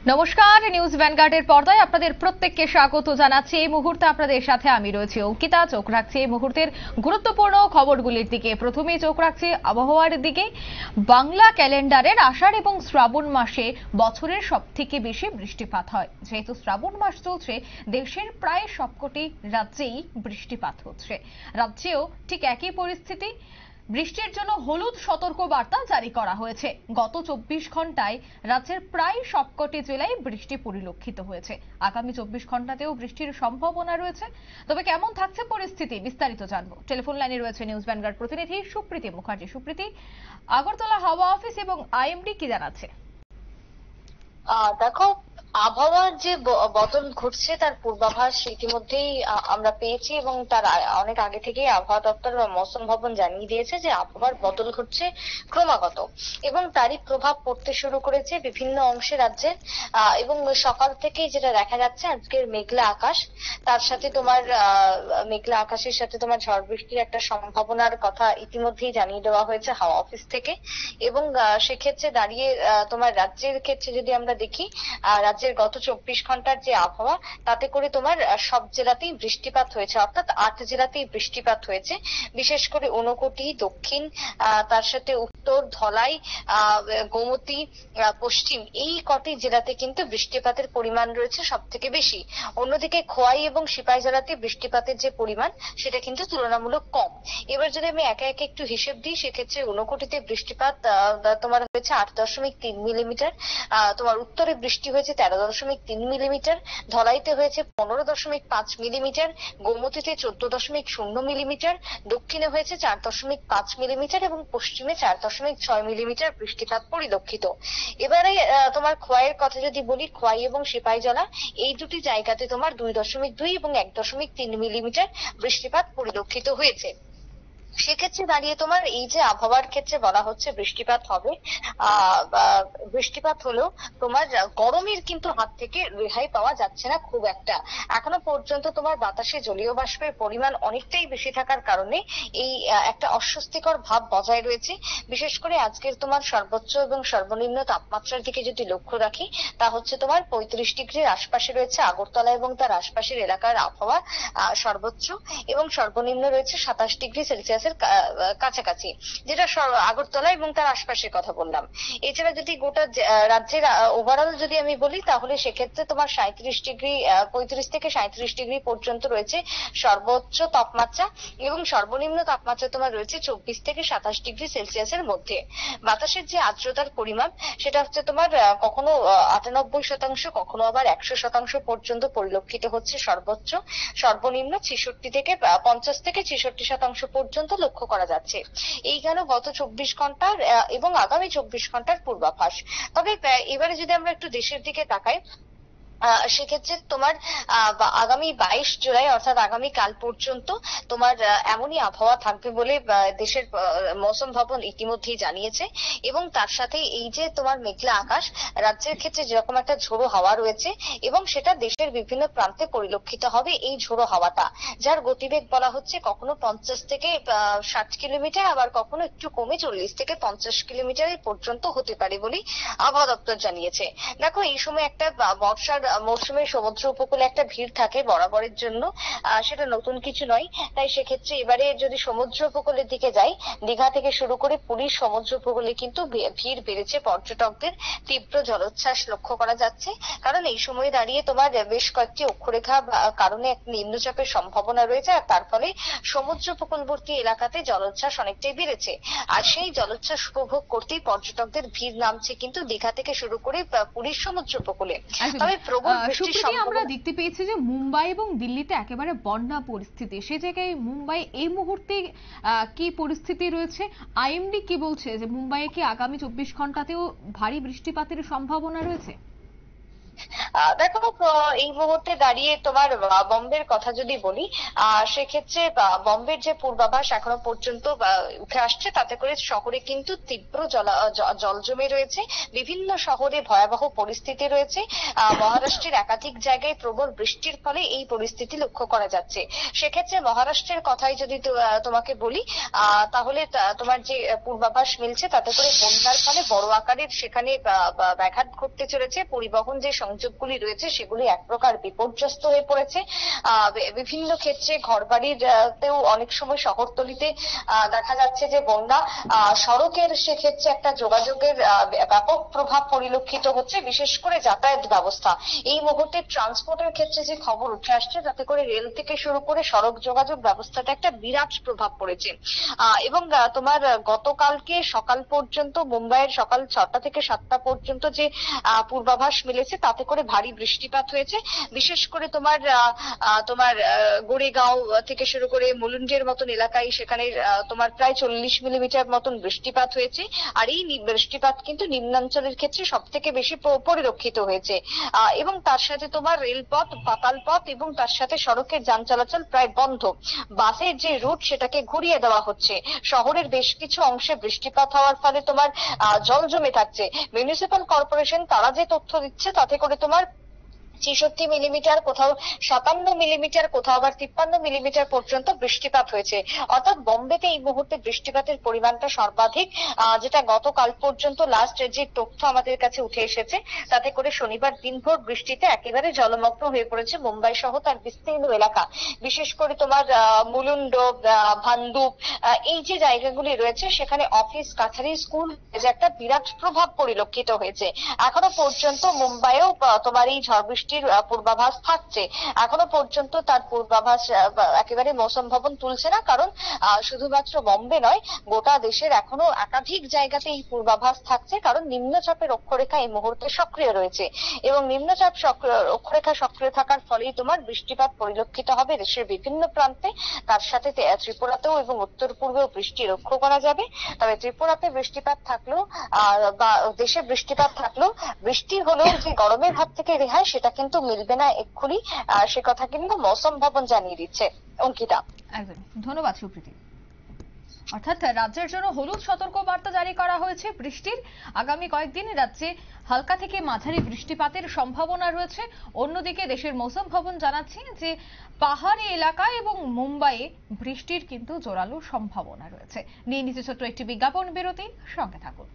নমস্কার, নিউজ ভ্যানগার্ডের পর্দায় আপনাদের প্রত্যেককে স্বাগত জানাচ্ছি। এই মুহূর্তে আপনাদের সাথে আমি রয়েছি অঙ্কিতা। চোখ রাখছি এই মুহূর্তের গুরুত্বপূর্ণ খবরগুলির দিকে। প্রথমেই চোখ রাখছি আবহাওয়ার দিকে। বাংলা ক্যালেন্ডারের আষাঢ় এবং শ্রাবণ মাসে বছরের সবথেকে বেশি বৃষ্টিপাত হয়। যেহেতু শ্রাবণ মাস চলছে, দেশের প্রায় সবকটি রাজ্যেই বৃষ্টিপাত হচ্ছে। রাজ্যেও ঠিক একই পরিস্থিতি। বৃষ্টির জন্য হলুদ সতর্কবার্তা জারি করা হয়েছে। গত 24 ঘন্টায় রাজ্যের প্রায় সবকটি জেলায় বৃষ্টি পরিলক্ষিত হয়েছে। আগামী 24 ঘন্টাতেও বৃষ্টির সম্ভাবনা রয়েছে। তবে কেমন থাকছে পরিস্থিতি, বিস্তারিত জানবো। টেলিফোন লাইনে রয়েছে নিউজ ভ্যানগার্ড প্রতিনিধি সুপ্রীতি মুখার্জি। সুপ্রীতি, আগরতলা হাওয়া অফিস এবং আইএমডি কি জানাচ্ছে? দেখো, আবহাওয়ার যে বদল ঘটছে তার পূর্বাভাস ইতিমধ্যেই আমরা পেয়েছি এবং তার অনেক আগে থেকেই আবহাওয়া দপ্তর বা মৌসুম ভবন জানিয়ে দিয়েছে যে আবহাওয়ার বদল ঘটছে ক্রমাগত এবং তারই প্রভাব পড়তে শুরু করেছে বিভিন্ন অংশে রাজ্যের। এবং সকাল থেকেই যেটা দেখা যাচ্ছে, আজকের মেঘলা আকাশ, তার সাথে তোমার মেঘলা আকাশের সাথে তোমার ঝড় বৃষ্টির একটা সম্ভাবনার কথা ইতিমধ্যেই জানিয়ে দেওয়া হয়েছে হাওয়া অফিস থেকে। এবং সেক্ষেত্রে দাঁড়িয়ে তোমার রাজ্যের ক্ষেত্রে যদি আমরা দেখি, রাজ্যের গত 24 ঘন্টার যে আবহাওয়া, তাতে করে তোমার সব জেলাতেই বৃষ্টিপাত হয়েছে, অর্থাৎ 8 জেলাতেই বৃষ্টিপাত হয়েছে। বিশেষ করে ঊনকোটি, দক্ষিণ, তার সাথে উত্তর, ধলাই, গোমতী, পশ্চিম, এই কটি জেলাতে কিন্তু বৃষ্টিপাতের পরিমাণ রয়েছে সব থেকে বেশি। অন্যদিকে খোয়াই এবং সিপাহী জেলাতে বৃষ্টিপাতের যে পরিমাণ, সেটা কিন্তু তুলনামূলক কম। এবার যদি আমি একে একে একটু হিসেব দিই, সেক্ষেত্রে ঊনকোটিতে বৃষ্টিপাত তোমার হয়েছে 8.3 মিলিমিটার, তোমার উত্তরে বৃষ্টি হয়েছে 13.3 মিলিমিটার, ধলাইতে হয়েছে 15.5 মিলিমিটার, গোমতীতে 14.0 মিলিমিটার, দক্ষিণে হয়েছে 4.5 মিলিমিটার এবং পশ্চিমে 4.6 মিলিমিটার বৃষ্টিপাত পরিলক্ষিত। এবারে তোমার খোয়াইয়ের কথা যদি বলি, খোয়াই এবং সিপাহীজলা, এই দুটি জায়গাতে তোমার 2.2 এবং 1.3 মিলিমিটার বৃষ্টিপাত পরিলক্ষিত হয়েছে। সেক্ষেত্রে দাঁড়িয়ে তোমার এই যে আবহাওয়ার ক্ষেত্রে বলা হচ্ছে বৃষ্টিপাত হবে, বৃষ্টিপাত হলেও তোমার গরমের কিন্তু হাত থেকে রেহাই পাওয়া যাচ্ছে না খুব একটা। এখনো পর্যন্ত তোমার বাতাসে জলীয় বাষ্পের পরিমাণ অনেকটাই বেশি থাকার কারণে এই একটা অস্বস্তিকর ভাব বজায় রয়েছে। বিশেষ করে আজকের তোমার সর্বোচ্চ এবং সর্বনিম্ন তাপমাত্রার দিকে যদি লক্ষ্য রাখি, তা হচ্ছে তোমার 35 ডিগ্রির আশপাশে রয়েছে আগরতলা এবং তার আশপাশের এলাকার আবহাওয়া সর্বোচ্চ, এবং সর্বনিম্ন রয়েছে 27 ডিগ্রি সেলসিয়াসের কাছাকাছি, যেটা আগরতলা এবং তার আশপাশের কথা বললাম। এছাড়া যদি গোটা রাজ্যের ওভারঅল যদি আমি বলি, তাহলে সেক্ষেত্রে তোমার 35 থেকে 37 ডিগ্রি পর্যন্ত রয়েছে সর্বোচ্চ তাপমাত্রা, এবং সর্বনিম্ন তাপমাত্রা তোমার রয়েছে 24 থেকে 27 ডিগ্রি সেলসিয়াসের মধ্যে। বাতাসের যে আর্দ্রতার পরিমাণ, সেটা হচ্ছে তোমার কখনো 98%, কখনো আবার 100% পর্যন্ত পরিলক্ষিত হচ্ছে সর্বোচ্চ। সর্বনিম্ন 50 থেকে 66% পর্যন্ত লক্ষ্য করা যাচ্ছে। এই গেল গত 24 ঘন্টার এবং আগামী 24 ঘন্টার পূর্বাভাস। তবে এবারে যদি আমরা একটু দেশের দিকে তাকাই, সেক্ষেত্রে তোমার আগামী 22 জুলাই অর্থাৎ আগামী কাল পর্যন্ত তোমার এমনই আবহাওয়া থাকবে বলে দেশের মৌসুম ভবন ইতিমধ্যেই জানিয়েছে। এবং তার সাথে এই যে তোমার মেঘলা আকাশ, রাজ্যের ক্ষেত্রে যেরকম একটা ঝোড়ো হাওয়া রয়েছে, এবং সেটা দেশের বিভিন্ন প্রান্তে পরিলক্ষিত হবে এই ঝোড়ো হাওয়াটা, যার গতিবেগ বলা হচ্ছে কখনো 50 থেকে 60 কিলোমিটার, আবার কখনো একটু কমে 40 থেকে 50 কিলোমিটার পর্যন্ত হতে পারে বলে আবহাওয়া দপ্তর জানিয়েছে। দেখো, এই সময় একটা বর্ষার মৌসুমে সমুদ্র উপকূলে একটা ভিড় থাকে বরাবরের জন্য, সেটা নতুন কিছু নয়। তাই সেক্ষেত্রে এবারে যদি সমুদ্র উপকূলের দিকে যাই, দীঘা থেকে শুরু করে পুরীর সমুদ্র উপকূলে কিন্তু ভিড় বেড়েছে, পর্যটকদের তীব্র জলোচ্ছ্বাস লক্ষ্য করা যাচ্ছে। কারণ এই সময় দাঁড়িয়ে তোমার বেশ কয়েকটি অক্ষরেখা কারণে এক নিম্নচাপের সম্ভাবনা রয়েছে, আর তার ফলে সমুদ্র উপকূলবর্তী এলাকাতে জলোচ্ছ্বাস অনেকটাই বেড়েছে। আর সেই জলোচ্ছ্বাস উপভোগ করতেই পর্যটকদের ভিড় নামছে কিন্তু দীঘা থেকে শুরু করে পুরীর সমুদ্র উপকূলে। তবে আমরা দেখতে পেয়েছি যে মুম্বাই এবং দিল্লিতে একেবারে বন্যা পরিস্থিতি। সে জায়গায় মুম্বাই এই মুহূর্তে কি পরিস্থিতি রয়েছে? আইএমডি কি বলছে যে মুম্বাইয়ে কি আগামী 24 ঘন্টাতেও ভারী বৃষ্টিপাতের সম্ভাবনা রয়েছে? দেখো, এই মুহূর্তে দাঁড়িয়ে তোমার বম্বের কথা যদি বলি, সেক্ষেত্রে বম্বের যে পূর্বাভাস এখনো পর্যন্ত উঠে আসছে, তাতে করে শহরে কিন্তু তীব্র জল জমে রয়েছে। বিভিন্ন শহরে ভয়াবহ পরিস্থিতি রয়েছে। মহারাষ্ট্রের একাধিক জায়গায় প্রবল বৃষ্টির ফলে এই পরিস্থিতি লক্ষ্য করা যাচ্ছে। সেক্ষেত্রে মহারাষ্ট্রের কথাই যদি তোমাকে বলি, তাহলে তোমার যে পূর্বাভাস মিলছে তাতে করে বন্যার ফলে বড় আকারের সেখানে ব্যাঘাত ঘটতে চলেছে। পরিবহন যে সংযোগগুলি রয়েছে সেগুলি এক প্রকার বিপর্যস্ত হয়ে পড়েছে। বিভিন্ন ক্ষেত্রে ঘরবাড়ির তেও অনেক সময় শহরতলিতে দেখা যাচ্ছে যে বন্যা, সড়কের সেক্ষেত্রে একটা যোগাযোগের ব্যাপক প্রভাব পরিলক্ষিত হচ্ছে, বিশেষ করে যাতায়াত ব্যবস্থা। এই মুহূর্তে ট্রান্সপোর্টের ক্ষেত্রে যে খবর উঠে আসছে তাতে করে রেল থেকে শুরু করে সড়ক যোগাযোগ ব্যবস্থাতে একটা বিরাট প্রভাব পড়েছে। এবং তোমার গতকালকে সকাল পর্যন্ত মুম্বাইয়ের সকাল 6টা থেকে 7টা পর্যন্ত যে পূর্বাভাস মিলেছে তাতে করে ভারী বৃষ্টিপাত হয়েছে। বিশেষ করে তোমার গোরেগাঁও থেকে শুরু করে মুলুন্ডের মতন এলাকায় সেখানে তোমার প্রায় 40 মিলিমিটার মতন বৃষ্টিপাত হয়েছে। আর এই বৃষ্টিপাত কিন্তু নিম্নাঞ্চলের ক্ষেত্রে সব থেকে বেশি পরিলক্ষিত হয়েছে। এবং তার সাথে তোমার রেলপথ, পাতাল পথ এবং তার সাথে সড়কের যান চলাচল প্রায় বন্ধ। বাসের যে রুট সেটাকে ঘুরিয়ে দেওয়া হচ্ছে। শহরের বেশ কিছু অংশে বৃষ্টিপাত হওয়ার ফলে তোমার জল জমে থাকছে। মিউনিসিপাল কর্পোরেশন তারা যে তথ্য দিচ্ছে তাতে করে তোমার 66 মিলিমিটার, কোথাও 57 মিলিমিটার, কোথাও আবার 53 মিলিমিটার পর্যন্ত বৃষ্টিপাত হয়েছে। অর্থাৎ বোম্বেতে এই মুহূর্তে বৃষ্টিপাতের পরিমাণটা সর্বাধিক, যেটা গতকাল পর্যন্ত লাস্ট যে তথ্য আমাদের কাছে উঠে এসেছে তাতে করে শনিবার দিনভর বৃষ্টিতে একেবারে জলমগ্ন হয়ে পড়েছে মুম্বাই সহ তার বিস্তীর্ণ এলাকা। বিশেষ করে তোমার মুলুন্ড, ভান্দুপ, এই যে জায়গাগুলি রয়েছে সেখানে অফিস, কাছারি, স্কুল যে একটা বিরাট প্রভাব পরিলক্ষিত হয়েছে। এখনো পর্যন্ত মুম্বাইয়েও তোমার এই ঝড় বৃষ্টির পূর্বাভাস থাকছে। এখনো পর্যন্ত তার পূর্বাভাস একেবারে মৌসুম ভবন তুলছে না, কারণ শুধুমাত্র বম্বে নয়, গোটা দেশের এখনো একাধিক জায়গাতে এই পূর্বাভাস থাকছে, কারণ নিম্নচাপের অক্ষরেখা এই মুহূর্তে সক্রিয় রয়েছে এবং নিম্নচাপ অক্ষরেখা সক্রিয় থাকার ফলেই তোমার বৃষ্টিপাত পরিলক্ষিত হবে দেশের বিভিন্ন প্রান্তে। তার সাথে ত্রিপুরাতেও এবং উত্তর পূর্বেও বৃষ্টি লক্ষ্য করা যাবে। তবে ত্রিপুরাতে বৃষ্টিপাত থাকলেও বা দেশে বৃষ্টিপাত থাকলেও বৃষ্টি হলেও যে গরমের হাত থেকে রেহাই সেটা কিন্তু মিলবে না এক্ষুনি, সে কথা কিন্তু মৌসুম ভবন জানিয়ে দিচ্ছে। অঙ্কিতা, একদম ধন্যবাদ সুপ্রীতি। অর্থাৎ রাজ্যের জন্য হলুদ সতর্ক বার্তা জারি করা হয়েছে বৃষ্টির। আগামী কয়েকদিন রাজ্যে হালকা থেকে মাঝারি বৃষ্টিপাতের সম্ভাবনা রয়েছে। অন্যদিকে দেশের মৌসুম ভবন জানাচ্ছে যে পাহাড়ি এলাকায় এবং মুম্বাইয়ে বৃষ্টির কিন্তু জোরালো সম্ভাবনা রয়েছে। নিয়ে নিতে ছোট্ট একটি বিজ্ঞাপন বিরতি, সঙ্গে থাকুন।